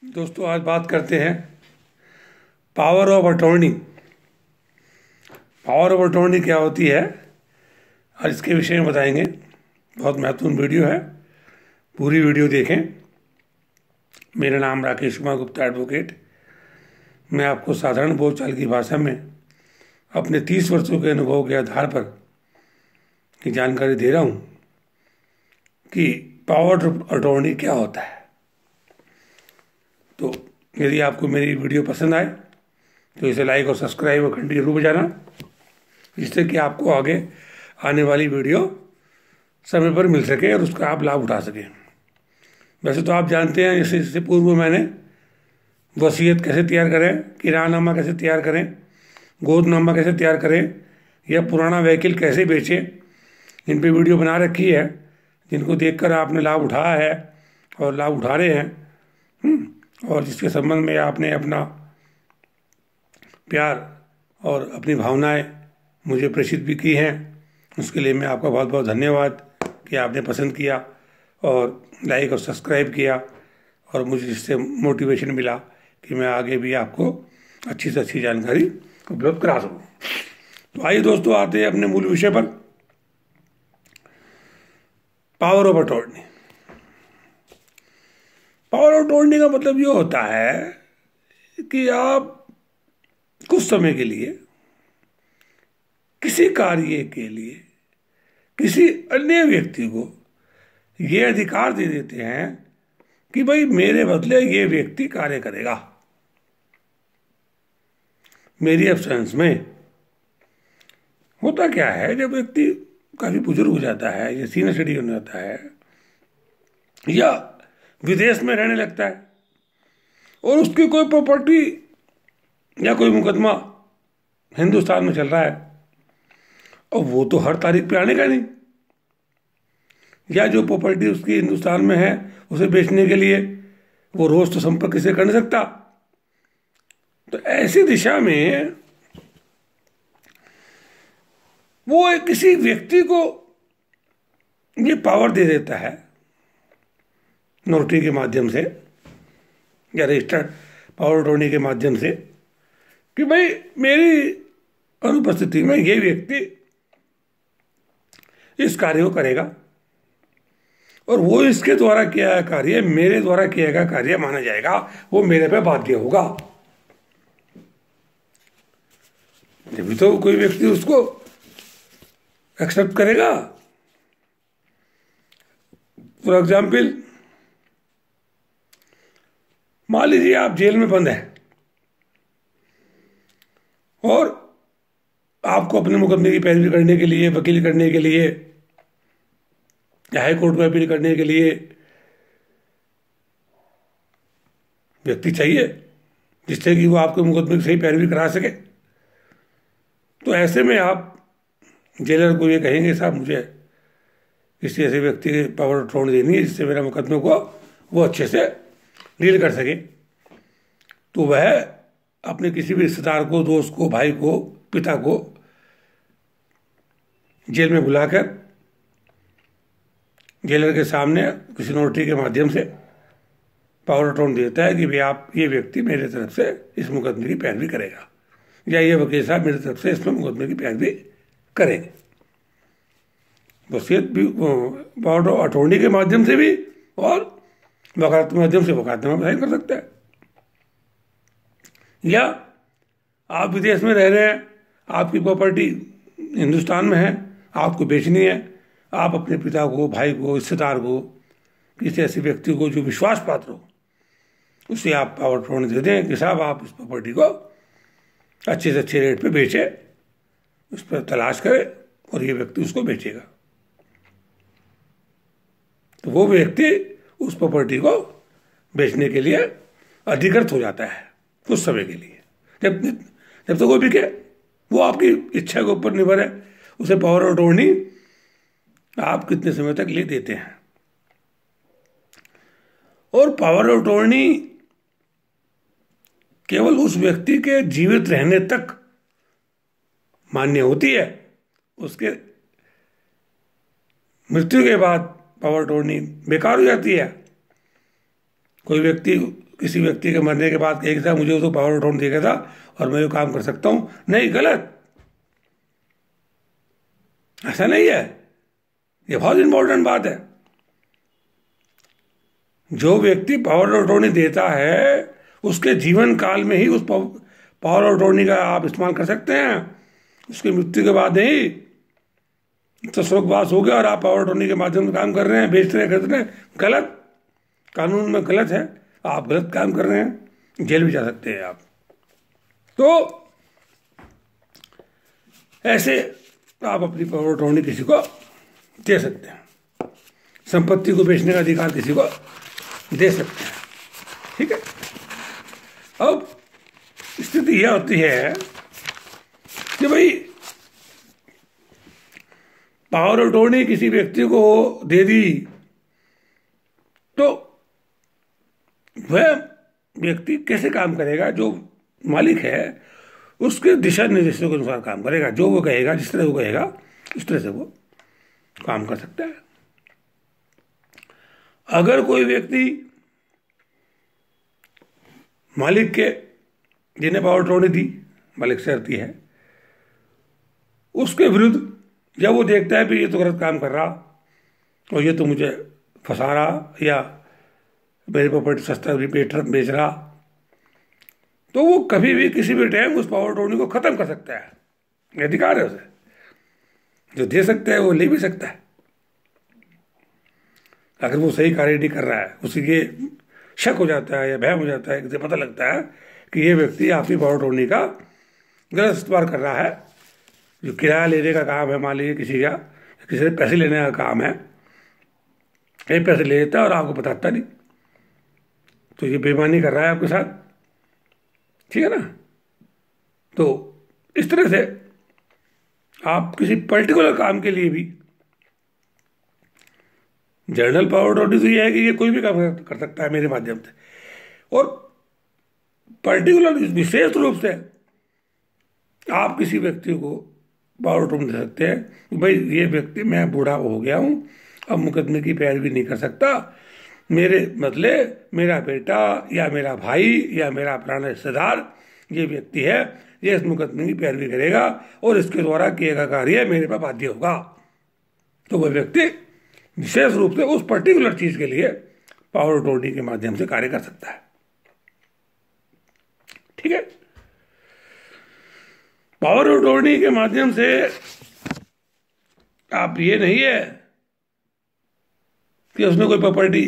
दोस्तों आज बात करते हैं power of attorney. Power of attorney क्या होती है और इसके विषय में बताएंगे। बहुत महत्वपूर्ण वीडियो है, पूरी वीडियो देखें। मेरा नाम राकेश कुमार गुप्ता एडवोकेट। मैं आपको साधारण बोलचाल की भाषा में अपने 30 वर्षों के अनुभव के आधार पर की जानकारी दे रहा हूँ कि पावर ऑफ अटॉर्नी क्या होता है। तो यदि आपको मेरी वीडियो पसंद आए तो इसे लाइक और सब्सक्राइब और घंटी जरूर बजाना, जिससे कि आपको आगे आने वाली वीडियो समय पर मिल सके और उसका आप लाभ उठा सकें। वैसे तो आप जानते हैं, जैसे इससे पूर्व मैंने वसीयत कैसे तैयार करें, किरानामा कैसे तैयार करें, गोदनामा कैसे तैयार करें या पुराना व्हीकल कैसे बेचें, इन पे वीडियो बना रखी है, जिनको देखकर आपने लाभ उठाया है और लाभ उठा रहे हैं। और जिसके संबंध में आपने अपना प्यार और अपनी भावनाएं मुझे प्रेषित भी की हैं, उसके लिए मैं आपका बहुत बहुत धन्यवाद कि आपने पसंद किया और लाइक और सब्सक्राइब किया और मुझे इससे मोटिवेशन मिला कि मैं आगे भी आपको अच्छी से अच्छी जानकारी उपलब्ध करा सकूँ। तो आइए दोस्तों, आते हैं अपने मूल विषय पर, power of attorney. Power of attorney का मतलब ये होता है कि आप कुछ समय के लिए किसी कार्य के लिए किसी अन्य व्यक्ति को ये अधिकार दे देते हैं कि भाई मेरे बदले ये व्यक्ति कार्य करेगा मेरी एब्सेंस में। होता क्या है, जब व्यक्ति काफी बुजुर्ग हो जाता है या सीनियर सिटीजन हो जाता है या विदेश में रहने लगता है और उसकी कोई प्रॉपर्टी या कोई मुकदमा हिंदुस्तान में चल रहा है और वो तो हर तारीख पे आने का नहीं, या जो प्रॉपर्टी उसकी हिंदुस्तान में है उसे बेचने के लिए वो रोज तो संपर्क किसी कर नहीं सकता। तो ऐसी दिशा में वो किसी व्यक्ति को ये पावर दे देता है नोटरी के माध्यम से या रजिस्टर्ड पावर अटॉर्नी के माध्यम से कि भाई मेरी अनुपस्थिति में ये व्यक्ति इस कार्य को करेगा और वो इसके द्वारा किया गया कार्य मेरे द्वारा किया गया कार्य माना जाएगा, वो मेरे पे बाध्य होगा। जब तो कोई व्यक्ति उसको एक्सेप्ट करेगा। फॉर एग्जाम्पल, मान लीजिए आप जेल में बंद हैं और आपको अपने मुकदमे की पैरवी करने के लिए, वकील करने के लिए या हाई कोर्ट में अपील करने के लिए व्यक्ति चाहिए जिससे कि वो आपके मुकदमे की सही पैरवी करा सके। तो ऐसे में आप जेलर को ये कहेंगे, साहब मुझे किसी ऐसे व्यक्ति के पावर अटॉर्नी देनी है जिससे मेरा मुकदमे को वो अच्छे से डील कर सके। तो वह अपने किसी भी रिश्तेदार को, दोस्त को, भाई को, पिता को जेल में बुलाकर जेलर के सामने किसी नोटरी के माध्यम से पावर अटॉर्नी देता है कि भाई आप, ये व्यक्ति मेरे तरफ से इस मुकदमे की पैरवी करेगा या ये वकील साहब मेरी तरफ से इसमें मुकदमे की पैरवी करेंगे। वसीयत भी पावर ऑफ अटॉर्नी के माध्यम से भी और वकालत के माध्यम से मुकदमा साइन कर सकता है। या आप विदेश में रह रहे हैं, आपकी प्रॉपर्टी हिंदुस्तान में है, आपको बेचनी है, आप अपने पिता को, भाई को, रिश्तेदार को, किसी ऐसे व्यक्ति को जो विश्वास पात्र हो, उसे आप पावर अटॉर्नी दे दें कि साहब आप इस प्रॉपर्टी को अच्छे से अच्छे रेट पे बेचें, उस पर तलाश करें और ये व्यक्ति उसको बेचेगा। तो वो व्यक्ति उस प्रॉपर्टी को बेचने के लिए अधिकृत हो जाता है कुछ समय के लिए। जब तक वो बिके, वो आपकी इच्छा के ऊपर निर्भर है, उसे पावर अटॉर्नी आप कितने समय तक ले देते हैं। और पावर अटॉर्नी केवल उस व्यक्ति के जीवित रहने तक मान्य होती है, उसके मृत्यु के बाद पावर अटॉर्नी बेकार हो जाती है। कोई व्यक्ति किसी व्यक्ति के मरने के बाद कहेगा था मुझे तो पावर ऑफ अटॉर्नी देखा था और मैं ये काम कर सकता हूं, नहीं, गलत। ऐसा नहीं है। ये बहुत इंपॉर्टेंट बात है। जो व्यक्ति पावर ऑफ अटॉर्नी देता है उसके जीवन काल में ही उस पावर ऑफ अटॉर्नी का आप इस्तेमाल कर सकते हैं, उसकी मृत्यु के बाद नहीं। तो स्वर्गवास हो गया और आप पावर ऑफ अटॉर्नी के माध्यम से काम कर रहे हैं, बेच रहे हैं, खरीद रहे हैं, गलत। कानून में गलत है, आप गलत काम कर रहे हैं, जेल भी जा सकते हैं आप। तो ऐसे आप अपनी पावर ऑफ अटॉर्नी किसी को दे सकते हैं, संपत्ति को बेचने का अधिकार किसी को दे सकते हैं, ठीक है। अब स्थिति यह होती है कि भाई पावर ऑफ अटॉर्नी किसी व्यक्ति को दे दी तो वह व्यक्ति कैसे काम करेगा? जो मालिक है उसके दिशा निर्देशों के अनुसार काम करेगा। जो वो कहेगा, जिस तरह वो कहेगा उस तरह से वो काम कर सकता है। अगर कोई व्यक्ति मालिक के जिन्हें पावर ऑफ अटॉर्नी दी, मालिक से आती है, उसके विरुद्ध जब वो देखता है कि ये तो गलत काम कर रहा और ये तो मुझे फंसा रहा या मेरे प्रॉपर्टी सस्ता भी बेच रहा, तो वो कभी भी किसी भी टाइम उस पावर ऑफ अटॉर्नी को खत्म कर सकता है। ये अधिकार है उसे, जो दे सकता है वो ले भी सकता है। अगर वो सही कार्य नहीं कर रहा है, उसे ये शक हो जाता है या भय हो जाता है, किसे पता लगता है कि ये व्यक्ति आपकी पावर ऑफ अटॉर्नी का गलत इस्तेमाल कर रहा है, जो किराया लेने का काम है, मान लीजिए किसी का, किसी से पैसे लेने का काम है, ये पैसे ले लेता है और आपको बताता नहीं, तो ये बेईमानी कर रहा है आपके साथ, ठीक है ना। तो इस तरह से आप किसी पर्टिकुलर काम के लिए भी, जनरल पावर ऑफ अटॉर्नी तो ये है कि ये कोई भी काम कर सकता है मेरे माध्यम से, और पर्टिकुलर विशेष रूप से आप किसी व्यक्ति को पावर ऑफ अटॉर्नी दे सकते हैं कि भाई ये व्यक्ति, मैं बूढ़ा हो गया हूं, अब मुकदमे की पैरवी नहीं कर सकता, मेरे बदले मेरा बेटा या मेरा भाई या मेरा पुराना रिश्तेदार ये व्यक्ति है, ये इस मुकदमे की पैरवी करेगा और इसके द्वारा किए गया कार्य मेरे पर बाध्य होगा। तो वह व्यक्ति विशेष रूप से उस पर्टिकुलर चीज के लिए पावर ऑफ अटॉर्नी के माध्यम से कार्य कर सकता है, ठीक है। पावर ऑफ अटॉर्नी के माध्यम से आप, ये नहीं है कि उसने कोई प्रॉपर्टी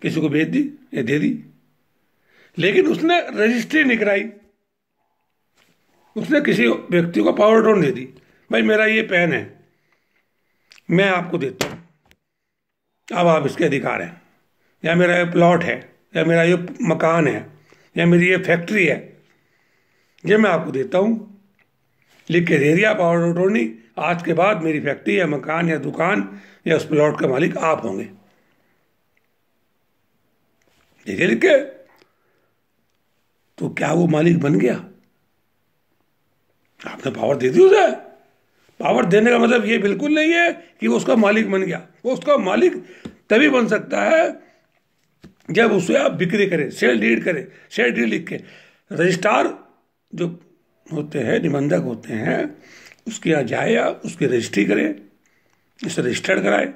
किसी को बेच दी या दे दी, लेकिन उसने रजिस्ट्री नहीं कराई, उसने किसी व्यक्ति को पावर ऑफ अटॉर्नी दे दी, भाई मेरा ये पेन है, मैं आपको देता हूं, अब आप इसके अधिकार हैं, या मेरा ये प्लॉट है, या मेरा ये मकान है, या मेरी ये फैक्ट्री है, ये मैं आपको देता हूं, लिख के दे दिया पावर ऑफ अटॉर्नी, आज के बाद मेरी फैक्ट्री या मकान या दुकान या उस प्लॉट का मालिक आप होंगे, देखिए लिख के। तो क्या वो मालिक बन गया? आपने पावर दे दी उसे। पावर देने का मतलब ये बिल्कुल नहीं है कि वो उसका मालिक बन गया। वो उसका मालिक तभी बन सकता है जब उसे आप बिक्री करें, सेल डीड करें, शेयर डीड लिख के, रजिस्ट्रार जो होते हैं, निबंधक होते हैं, उसके यहाँ जाए या उसकी रजिस्ट्री करें, उसे रजिस्टर्ड कराए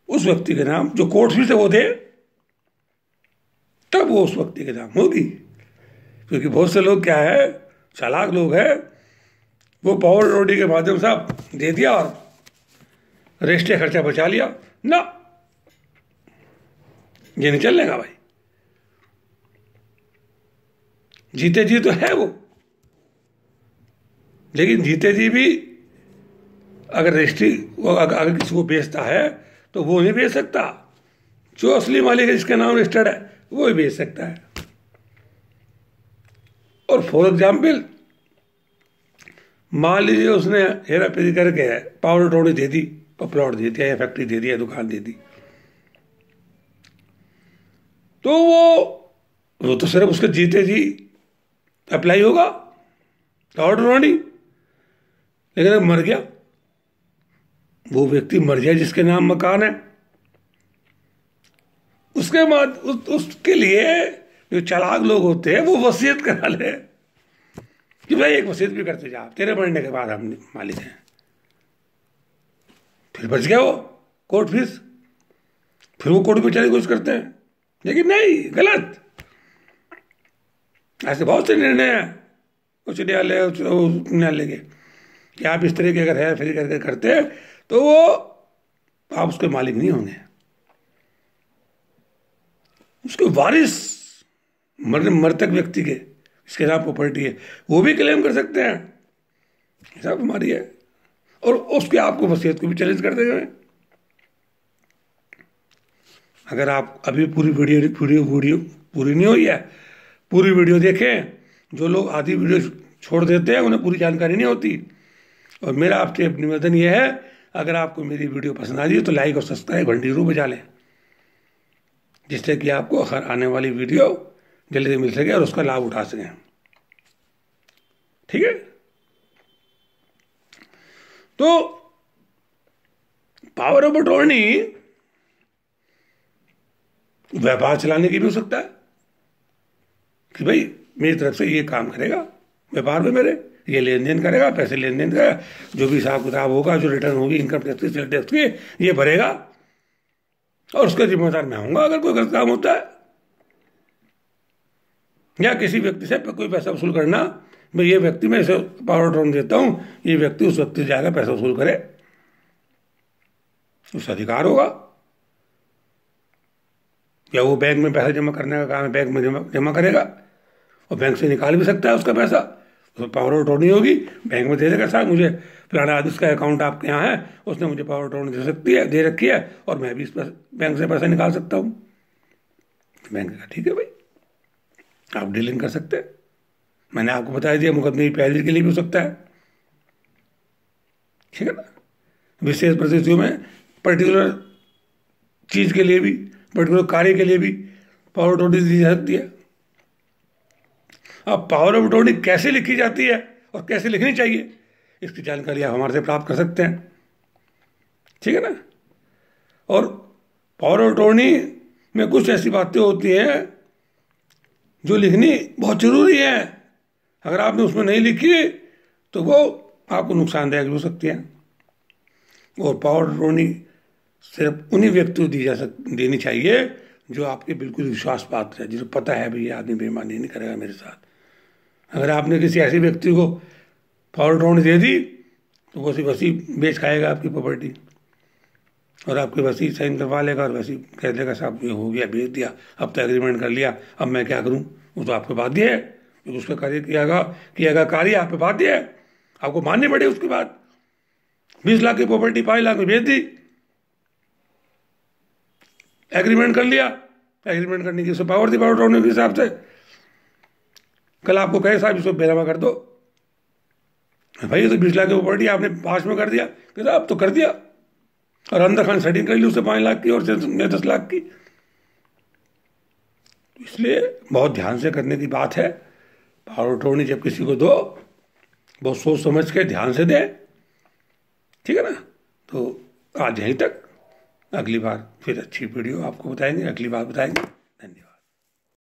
उस व्यक्ति के नाम, जो कोर्ट फीस है वो दे, तब वो उस व्यक्ति के नाम होगी। क्योंकि बहुत से लोग क्या है, चालाक लोग हैं, वो पावर ऑफ अटॉर्नी के माध्यम से आप दे दिया और रजिस्ट्री खर्चा बचा लिया ना, ये नहीं चलने का भाई। जीते जी तो है वो, लेकिन जीते जी भी अगर रजिस्ट्री अगर किसी को बेचता है तो वो नहीं बेच सकता, जो असली मालिक है जिसका नाम रजिस्टर्ड है वो ही बेच सकता है। और फॉर एग्जाम्पल, मान लीजिए उसने हेरा फेरी करके पावर ऑफ अटॉर्नी दे दी, प्लॉट दे दिया या फैक्ट्री दे दिया, दुकान दे दी, तो वो तो सिर्फ उसके जीते जी अप्लाई होगा पावर ऑफ अटॉर्नी। लेकिन अगर मर गया, वो व्यक्ति मर जाए जिसके नाम मकान है, उसके बाद उसके लिए जो चालाक लोग होते हैं वो वसीयत करा ले कि भाई एक वसीयत भी करते जा, तेरे मरने के बाद हम मालिक हैं। फिर बच गया वो कोर्ट फीस, फिर वो कोर्ट में चले कोशिश करते हैं, लेकिन नहीं, गलत। ऐसे बहुत से निर्णय हैं उच्च न्यायालय के कि आप इस तरह के अगर है फिर करके करते हैं तो वो आप उसके मालिक नहीं होंगे, उसके वारिस मृतक व्यक्ति के इसके नाम प्रॉपर्टी है वो भी क्लेम कर सकते हैं, ऐसा हमारी है। और उसके आपको वसीयत को भी चैलेंज कर देंगे। अगर आप अभी पूरी वीडियो पूरी नहीं हुई है, पूरी वीडियो देखें। जो लोग आधी वीडियो छोड़ देते हैं उन्हें पूरी जानकारी नहीं होती। और मेरा आपसे निवेदन यह है, अगर आपको मेरी वीडियो पसंद आ रही है तो लाइक और सब्सक्राइब घंटी जरूर बजा लें, जिससे कि आपको हर आने वाली वीडियो जल्दी से मिल सके और उसका लाभ उठा सकें। ठीक है। तो पावर ऑफ अटॉर्नी व्यापार चलाने की भी हो सकता है कि भाई मेरी तरफ से ये काम करेगा व्यापार में, मेरे ये लेन देन करेगा, पैसे लेन देन करेगा, जो भी हिसाब किताब होगा, जो रिटर्न होगी इनकम टैक्स की, सेल टैक्स की, ये भरेगा और उसका जिम्मेदार मैं होऊंगा अगर कोई गलत काम होता है। या किसी व्यक्ति से कोई पैसा वसूल करना, मैं ये व्यक्ति मैं इसे पावर ऑफ अटॉर्नी देता हूं, ये व्यक्ति उस व्यक्ति से जाकर पैसा वसूल करे, उसका अधिकार होगा। या वो बैंक में पैसा जमा करने का काम है, बैंक में जमा करेगा और बैंक से निकाल भी सकता है उसका पैसा, तो पावर ऑफ अटॉर्नी होगी, बैंक में दे देगा, साहब मुझे फलाना आदमी का अकाउंट आपके यहाँ है, उसने मुझे पावर ऑफ अटॉर्नी दे रखी है और मैं भी इस बैंक से पैसा निकाल सकता हूँ। बैंक का ठीक है भाई, आप डीलिंग कर सकते हैं। मैंने आपको बता दिया, मुकदमे की पैरवी के लिए भी हो सकता है, ठीक है ना। विशेष परिस्थितियों में पर्टिकुलर चीज के लिए भी, पर्टिकुलर कार्य के लिए भी पावर ऑफ अटॉर्नी दी जा सकती है। अब पावर ऑफ अटॉर्नी कैसे लिखी जाती है और कैसे लिखनी चाहिए, इसकी जानकारी आप हमारे से प्राप्त कर सकते हैं, ठीक है ना। और पावर ऑफ अटॉर्नी में कुछ ऐसी बातें होती हैं जो लिखनी बहुत जरूरी है। अगर आपने उसमें नहीं लिखी तो वो आपको नुकसानदायक हो सकती है। और पावर ऑफ अटॉर्नी सिर्फ उन्हीं व्यक्तियों को देनी चाहिए जो आपके बिल्कुल विश्वास पात्र है, जिसे पता है भाई ये आदमी बेईमानी नहीं करेगा मेरे साथ। अगर आपने किसी ऐसे व्यक्ति को पावर ऑफ अटॉर्नी दे दी तो वो सिर्फ वैसी बेच खाएगा आपकी प्रॉपर्टी, और आपके वैसी साइन करवा लेगा और वैसी कह देगा साहब ये हो गया, भेज दिया, अब तो एग्रीमेंट कर लिया, अब मैं क्या करूं। वो तो आपके बाध्य है, तो उसका कार्य किया कार्य आप पे बाध्य है, आपको माननी पड़े। उसके बाद 20 लाख की प्रॉपर्टी 5 लाख में भेज दी, एग्रीमेंट कर लिया, एग्रीमेंट करने की पावर थी पावर ऑफ अटॉर्नी के हिसाब से। कल आपको कहे साहब इसको बेनामा कर दो, भाई ये तो 20 लाख की प्रॉपर्टी आपने 5 में कर दिया, कि अब तो कर दिया, और अंदर खान सेटिंग कर ली उससे 5 लाख की और 10 लाख की। इसलिए बहुत ध्यान से करने की बात है। पावर ऑफ अटॉर्नी जब किसी को दो, बहुत सोच समझ के ध्यान से दे, ठीक है ना। तो आज यहीं तक, अगली बार फिर अच्छी वीडियो आपको बताएंगे, अगली बार बताएंगे।